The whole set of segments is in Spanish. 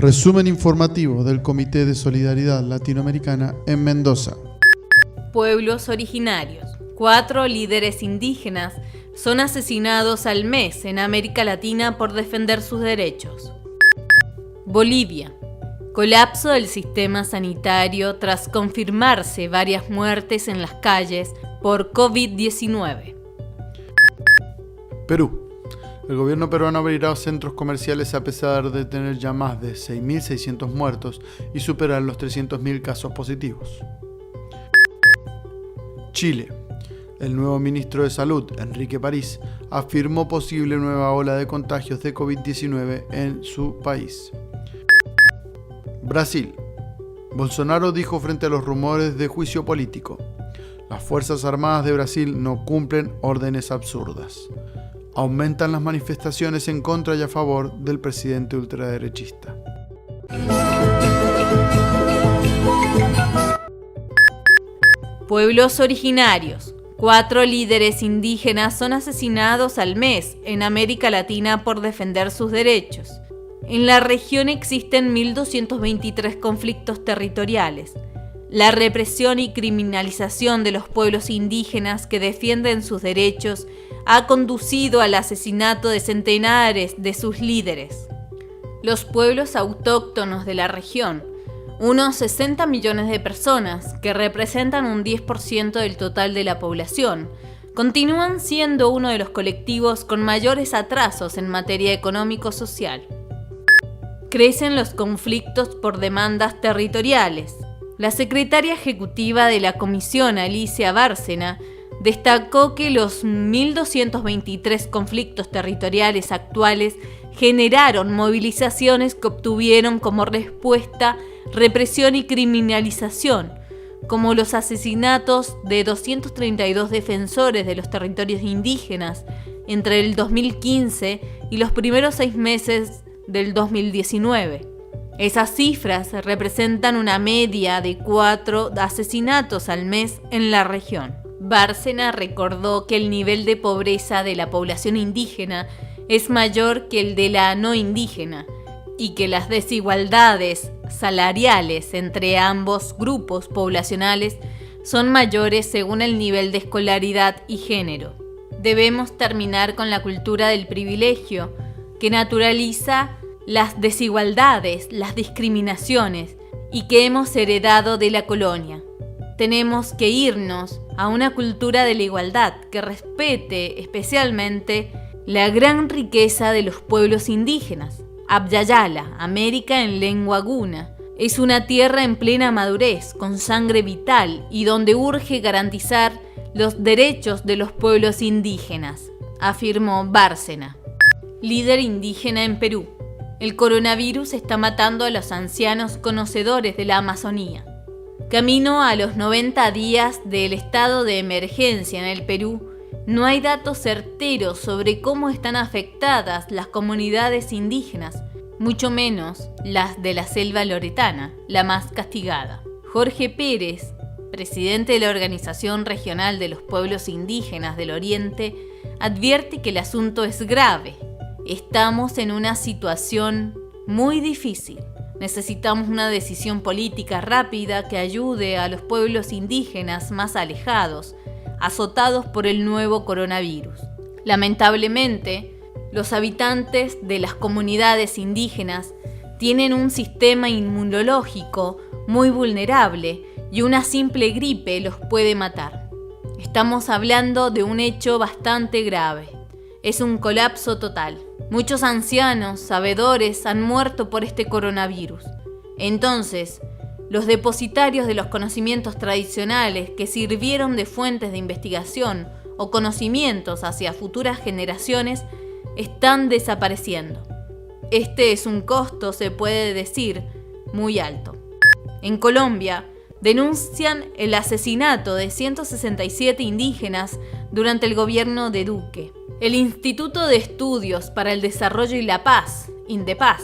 Resumen informativo del Comité de Solidaridad Latinoamericana en Mendoza. Pueblos originarios. 4 líderes indígenas son asesinados al mes en América Latina por defender sus derechos. Bolivia. Colapso del sistema sanitario tras confirmarse varias muertes en las calles por COVID-19. Perú. El gobierno peruano abrirá centros comerciales a pesar de tener ya más de 6.600 muertos y superar los 300.000 casos positivos. Chile. El nuevo ministro de Salud, Enrique París, afirmó posible nueva ola de contagios de COVID-19 en su país. Brasil. Bolsonaro dijo frente a los rumores de juicio político: las Fuerzas Armadas de Brasil no cumplen órdenes absurdas. Aumentan las manifestaciones en contra y a favor del presidente ultraderechista. Pueblos originarios. 4 líderes indígenas son asesinados al mes en América Latina por defender sus derechos. En la región existen 1.223 conflictos territoriales. La represión y criminalización de los pueblos indígenas que defienden sus derechos ha conducido al asesinato de centenares de sus líderes. Los pueblos autóctonos de la región, unos 60 millones de personas, que representan un 10% del total de la población, continúan siendo uno de los colectivos con mayores atrasos en materia económico-social. Crecen los conflictos por demandas territoriales. La secretaria ejecutiva de la comisión, Alicia Bárcena, destacó que los 1.223 conflictos territoriales actuales generaron movilizaciones que obtuvieron como respuesta represión y criminalización, como los asesinatos de 232 defensores de los territorios indígenas entre el 2015 y los primeros 6 meses del 2019. Esas cifras representan una media de 4 asesinatos al mes en la región. Bárcena recordó que el nivel de pobreza de la población indígena es mayor que el de la no indígena y que las desigualdades salariales entre ambos grupos poblacionales son mayores según el nivel de escolaridad y género. Debemos terminar con la cultura del privilegio, que naturaliza las desigualdades, las discriminaciones y que hemos heredado de la colonia. Tenemos que irnos a una cultura de la igualdad que respete especialmente la gran riqueza de los pueblos indígenas. Abya-Yala, América en lengua guna, es una tierra en plena madurez, con sangre vital y donde urge garantizar los derechos de los pueblos indígenas, afirmó Bárcena. Líder indígena en Perú. El coronavirus está matando a los ancianos conocedores de la Amazonía. Camino a los 90 días del estado de emergencia en el Perú, no hay datos certeros sobre cómo están afectadas las comunidades indígenas, mucho menos las de la selva loretana, la más castigada. Jorge Pérez, presidente de la Organización Regional de los Pueblos Indígenas del Oriente, advierte que el asunto es grave. Estamos en una situación muy difícil. Necesitamos una decisión política rápida que ayude a los pueblos indígenas más alejados, azotados por el nuevo coronavirus. Lamentablemente, los habitantes de las comunidades indígenas tienen un sistema inmunológico muy vulnerable y una simple gripe los puede matar. Estamos hablando de un hecho bastante grave. Es un colapso total. Muchos ancianos, sabedores, han muerto por este coronavirus. Entonces, los depositarios de los conocimientos tradicionales que sirvieron de fuentes de investigación o conocimientos hacia futuras generaciones están desapareciendo. Este es un costo, se puede decir, muy alto. En Colombia, denuncian el asesinato de 167 indígenas durante el gobierno de Duque. El Instituto de Estudios para el Desarrollo y la Paz, INDEPAZ,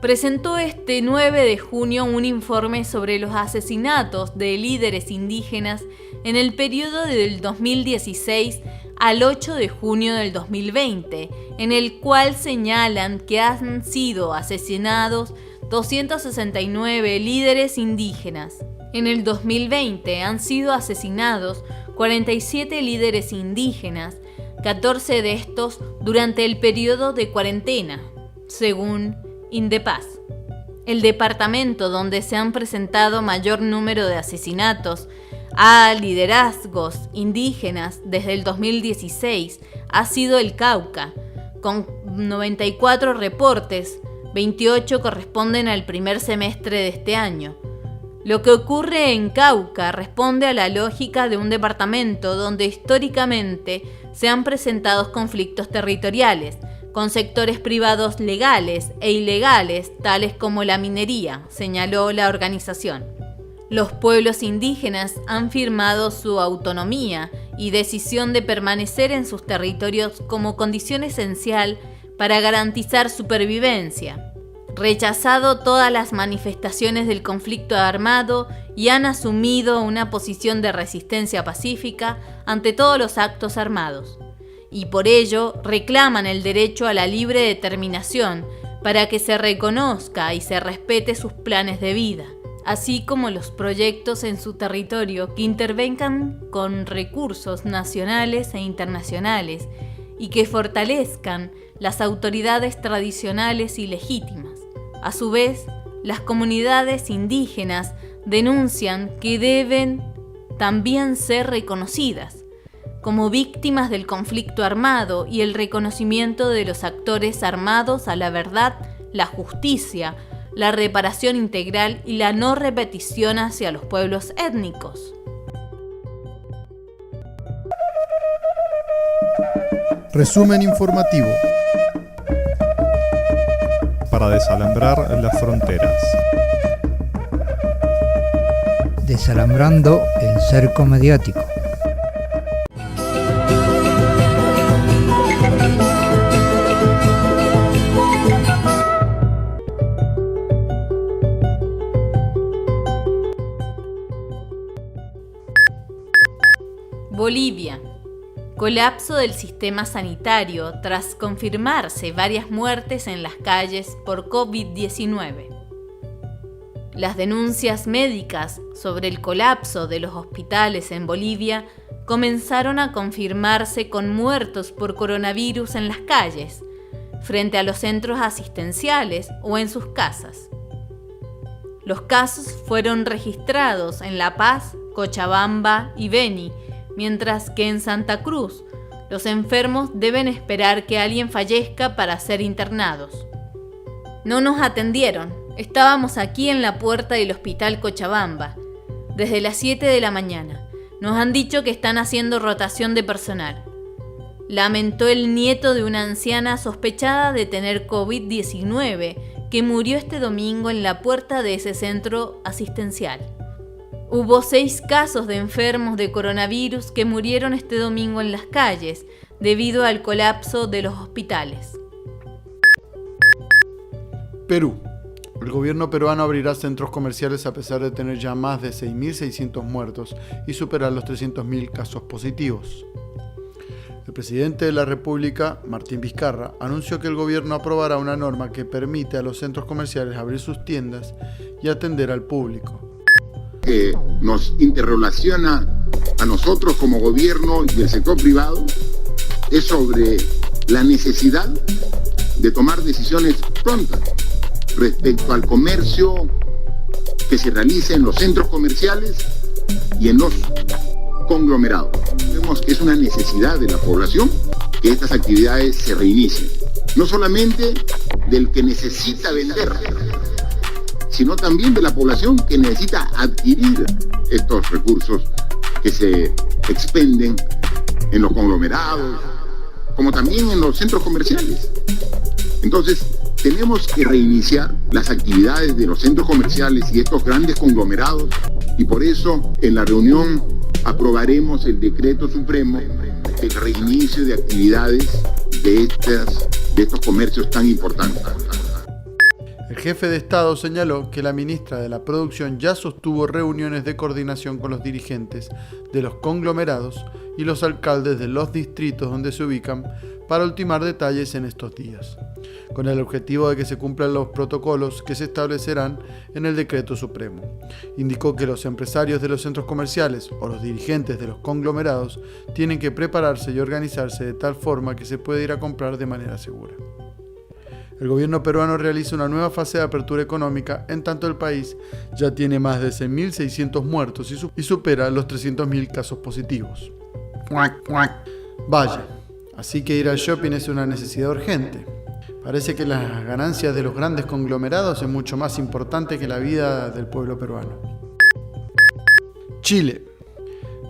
presentó este 9 de junio un informe sobre los asesinatos de líderes indígenas en el periodo del 2016 al 8 de junio del 2020, en el cual señalan que han sido asesinados 269 líderes indígenas. En el 2020 han sido asesinados 47 líderes indígenas, 14 de estos durante el periodo de cuarentena, según Indepaz. El departamento donde se han presentado mayor número de asesinatos a liderazgos indígenas desde el 2016 ha sido el Cauca, con 94 reportes, 28 corresponden al primer semestre de este año. Lo que ocurre en Cauca responde a la lógica de un departamento donde históricamente se han presentado conflictos territoriales, con sectores privados legales e ilegales, tales como la minería, señaló la organización. Los pueblos indígenas han firmado su autonomía y decisión de permanecer en sus territorios como condición esencial para garantizar supervivencia, rechazado todas las manifestaciones del conflicto armado y han asumido una posición de resistencia pacífica ante todos los actos armados. Y por ello reclaman el derecho a la libre determinación para que se reconozca y se respete sus planes de vida, así como los proyectos en su territorio que intervengan con recursos nacionales e internacionales y que fortalezcan las autoridades tradicionales y legítimas. A su vez, las comunidades indígenas denuncian que deben también ser reconocidas como víctimas del conflicto armado y el reconocimiento de los actores armados a la verdad, la justicia, la reparación integral y la no repetición hacia los pueblos étnicos. Resumen informativo. Para desalambrar las fronteras. Desalambrando el cerco mediático. Bolivia. Colapso del sistema sanitario tras confirmarse varias muertes en las calles por COVID-19. Las denuncias médicas sobre el colapso de los hospitales en Bolivia comenzaron a confirmarse con muertos por coronavirus en las calles, frente a los centros asistenciales o en sus casas. Los casos fueron registrados en La Paz, Cochabamba y Beni, mientras que en Santa Cruz, los enfermos deben esperar que alguien fallezca para ser internados. No nos atendieron, estábamos aquí en la puerta del Hospital Cochabamba, desde las 7 de la mañana. Nos han dicho que están haciendo rotación de personal. Lamentó el nieto de una anciana sospechada de tener COVID-19 que murió este domingo en la puerta de ese centro asistencial. Hubo 6 casos de enfermos de coronavirus que murieron este domingo en las calles debido al colapso de los hospitales. Perú. El gobierno peruano abrirá centros comerciales a pesar de tener ya más de 6.600 muertos y superar los 300.000 casos positivos. El presidente de la República, Martín Vizcarra, anunció que el gobierno aprobará una norma que permite a los centros comerciales abrir sus tiendas y atender al público. Que nos interrelaciona a nosotros como gobierno y el sector privado es sobre la necesidad de tomar decisiones prontas respecto al comercio que se realiza en los centros comerciales y en los conglomerados. Vemos que es una necesidad de la población que estas actividades se reinicien, no solamente del que necesita vender, sino también de la población que necesita adquirir estos recursos que se expenden en los conglomerados, como también en los centros comerciales. Entonces, tenemos que reiniciar las actividades de los centros comerciales y estos grandes conglomerados, y por eso en la reunión aprobaremos el decreto supremo del reinicio de actividades de estos comercios tan importantes. El jefe de Estado señaló que la ministra de la Producción ya sostuvo reuniones de coordinación con los dirigentes de los conglomerados y los alcaldes de los distritos donde se ubican para ultimar detalles en estos días. con el objetivo de que se cumplan los protocolos que se establecerán en el decreto supremo. Indicó que los empresarios de los centros comerciales o los dirigentes de los conglomerados tienen que prepararse y organizarse de tal forma que se pueda ir a comprar de manera segura. El gobierno peruano realiza una nueva fase de apertura económica, en tanto el país ya tiene más de 6.600 muertos y supera los 300.000 casos positivos. Vaya, así que ir al shopping es una necesidad urgente. Parece que las ganancias de los grandes conglomerados es mucho más importante que la vida del pueblo peruano. Chile.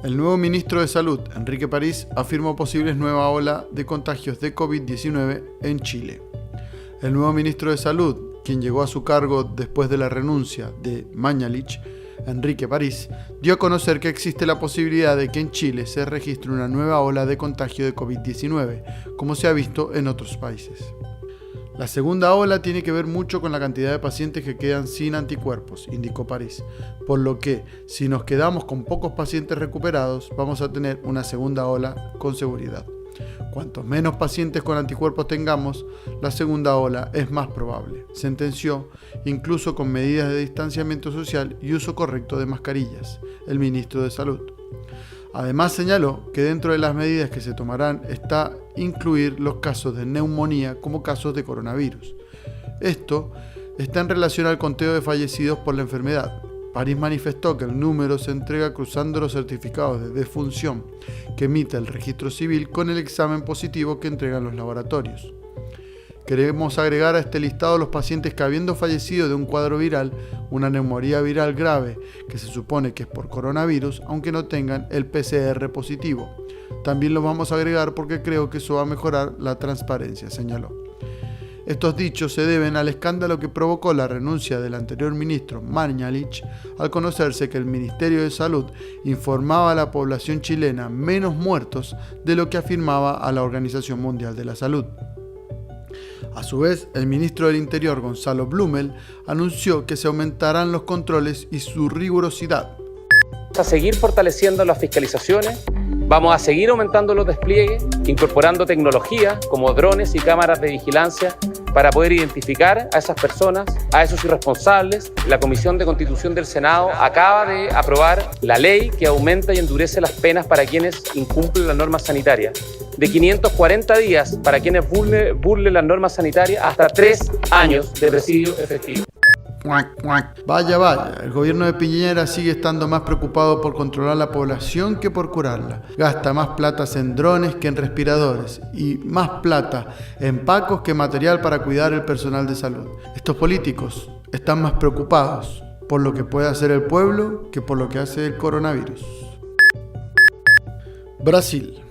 El nuevo ministro de Salud, Enrique París, afirmó posibles nueva ola de contagios de COVID-19 en Chile. El nuevo ministro de Salud, quien llegó a su cargo después de la renuncia de Mañalich, Enrique París, dio a conocer que existe la posibilidad de que en Chile se registre una nueva ola de contagio de COVID-19, como se ha visto en otros países. La segunda ola tiene que ver mucho con la cantidad de pacientes que quedan sin anticuerpos, indicó París, por lo que si nos quedamos con pocos pacientes recuperados, vamos a tener una segunda ola con seguridad. Cuantos menos pacientes con anticuerpos tengamos, la segunda ola es más probable, sentenció, incluso con medidas de distanciamiento social y uso correcto de mascarillas, el ministro de Salud. Además señaló que dentro de las medidas que se tomarán está incluir los casos de neumonía como casos de coronavirus. Esto está en relación al conteo de fallecidos por la enfermedad. París manifestó que el número se entrega cruzando los certificados de defunción que emite el registro civil con el examen positivo que entregan los laboratorios. Queremos agregar a este listado los pacientes que, habiendo fallecido de un cuadro viral, una neumonía viral grave, que se supone que es por coronavirus, aunque no tengan el PCR positivo. También los vamos a agregar porque creo que eso va a mejorar la transparencia, señaló. Estos dichos se deben al escándalo que provocó la renuncia del anterior ministro Mañalich al conocerse que el Ministerio de Salud informaba a la población chilena menos muertos de lo que afirmaba a la Organización Mundial de la Salud. A su vez, el ministro del Interior, Gonzalo Blumel, anunció que se aumentarán los controles y su rigurosidad. Vamos a seguir fortaleciendo las fiscalizaciones, vamos a seguir aumentando los despliegues, incorporando tecnología como drones y cámaras de vigilancia para poder identificar a esas personas, a esos irresponsables. La Comisión de Constitución del Senado acaba de aprobar la ley que aumenta y endurece las penas para quienes incumplen las normas sanitarias. De 540 días para quienes burlen las normas sanitarias hasta 3 años de presidio efectivo. Vaya, el gobierno de Piñera sigue estando más preocupado por controlar la población que por curarla. Gasta más plata en drones que en respiradores y más plata en pacos que material para cuidar el personal de salud. Estos políticos están más preocupados por lo que puede hacer el pueblo que por lo que hace el coronavirus. Brasil.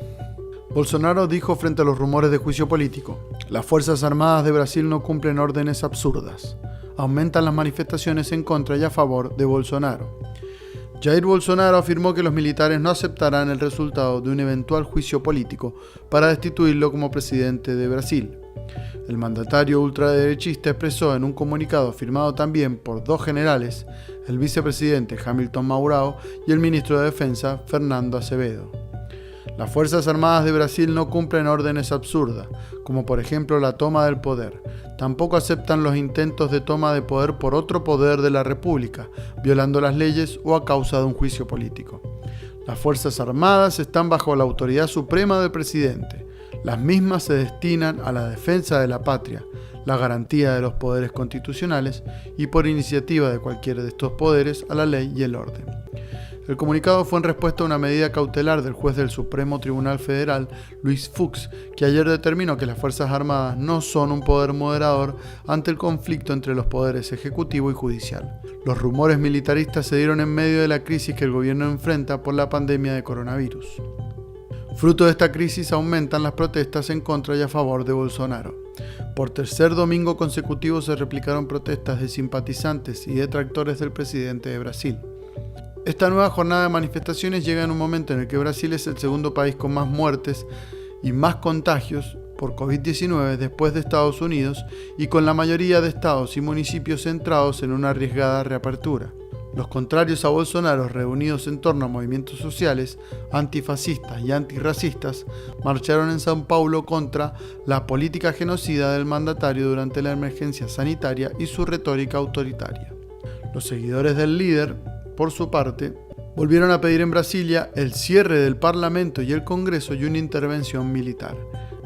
Bolsonaro dijo frente a los rumores de juicio político: las Fuerzas Armadas de Brasil no cumplen órdenes absurdas. Aumentan las manifestaciones en contra y a favor de Bolsonaro. Jair Bolsonaro afirmó que los militares no aceptarán el resultado de un eventual juicio político para destituirlo como presidente de Brasil. El mandatario ultraderechista expresó en un comunicado firmado también por 2 generales, el vicepresidente Hamilton Mourão y el ministro de Defensa Fernando Azevedo. Las Fuerzas Armadas de Brasil no cumplen órdenes absurdas, como por ejemplo la toma del poder. Tampoco aceptan los intentos de toma de poder por otro poder de la República, violando las leyes o a causa de un juicio político. Las Fuerzas Armadas están bajo la autoridad suprema del presidente. Las mismas se destinan a la defensa de la patria, la garantía de los poderes constitucionales y, por iniciativa de cualquiera de estos poderes, a la ley y el orden. El comunicado fue en respuesta a una medida cautelar del juez del Supremo Tribunal Federal, Luis Fux, que ayer determinó que las Fuerzas Armadas no son un poder moderador ante el conflicto entre los poderes ejecutivo y judicial. Los rumores militaristas se dieron en medio de la crisis que el gobierno enfrenta por la pandemia de coronavirus. Fruto de esta crisis aumentan las protestas en contra y a favor de Bolsonaro. Por tercer domingo consecutivo se replicaron protestas de simpatizantes y detractores del presidente de Brasil. Esta nueva jornada de manifestaciones llega en un momento en el que Brasil es el segundo país con más muertes y más contagios por COVID-19 después de Estados Unidos y con la mayoría de estados y municipios centrados en una arriesgada reapertura. Los contrarios a Bolsonaro, reunidos en torno a movimientos sociales, antifascistas y antirracistas, marcharon en São Paulo contra la política genocida del mandatario durante la emergencia sanitaria y su retórica autoritaria. Los seguidores del líder, por su parte, volvieron a pedir en Brasilia el cierre del Parlamento y el Congreso y una intervención militar.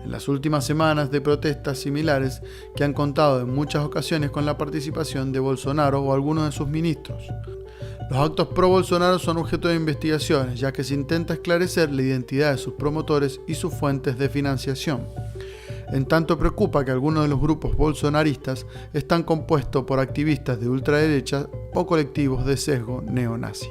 En las últimas semanas de protestas similares que han contado en muchas ocasiones con la participación de Bolsonaro o algunos de sus ministros. Los actos pro-Bolsonaro son objeto de investigaciones, ya que se intenta esclarecer la identidad de sus promotores y sus fuentes de financiación. En tanto preocupa que algunos de los grupos bolsonaristas están compuestos por activistas de ultraderecha o colectivos de sesgo neonazi.